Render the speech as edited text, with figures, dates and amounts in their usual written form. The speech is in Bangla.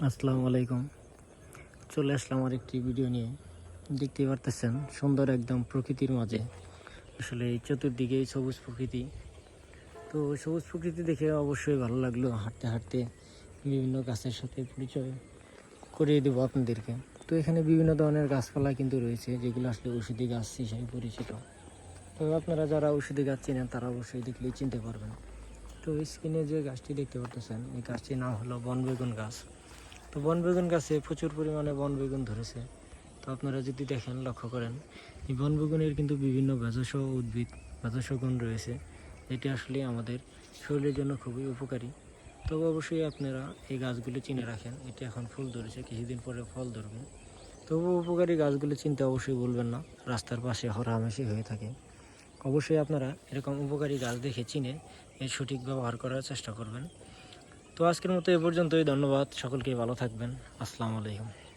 আসসালামু আলাইকুম। চলে আসলাম আরেকটি ভিডিও নিয়ে। দেখতে পারতেছেন সুন্দর একদম প্রকৃতির মাঝে, আসলে এই চতুর্দিকে সবুজ প্রকৃতি। তো সবুজ প্রকৃতি দেখে অবশ্যই ভালো লাগলো। হাঁটতে হাঁটতে বিভিন্ন গাছের সাথে পরিচয় করিয়ে দেবো আপনাদেরকে। তো এখানে বিভিন্ন ধরনের গাছপালা কিন্তু রয়েছে, যেগুলো আসলে ঔষধি গাছ হিসেবে পরিচিত। তো আপনারা যারা ঔষধি গাছ চেনেন তারা অবশ্যই দেখলেই চিনতে পারবেন। তো স্ক্রিনে যে গাছটি দেখতে পারতেছেন, এই গাছটির নাম হলো বনবেগুন গাছ। তো বনবেগুন গাছে প্রচুর পরিমাণে বনবেগুন ধরেছে। তো আপনারা যদি দেখেন, লক্ষ্য করেন, এই বনবেগুনের কিন্তু বিভিন্ন ভেষজ উদ্ভিদ, ভেষজ গুণ রয়েছে, যেটি আসলে আমাদের শরীরের জন্য খুবই উপকারী। তবে অবশ্যই আপনারা এই গাছগুলো চিনে রাখেন। এটি এখন ফুল ধরেছে, কিছুদিন পরে ফল ধরবে। তবু উপকারী গাছগুলো চিনতে অবশ্যই ভুলবেন না, রাস্তার পাশে হরহামেশি হয়ে থাকে। অবশ্যই আপনারা এরকম উপকারী গাছ দেখে চিনে এর সঠিক ব্যবহার করার চেষ্টা করবেন। তো আজকের মতো এ পর্যন্তই। ধন্যবাদ সকলকে, ভালো থাকবেন। আসসালামু আলাইকুম।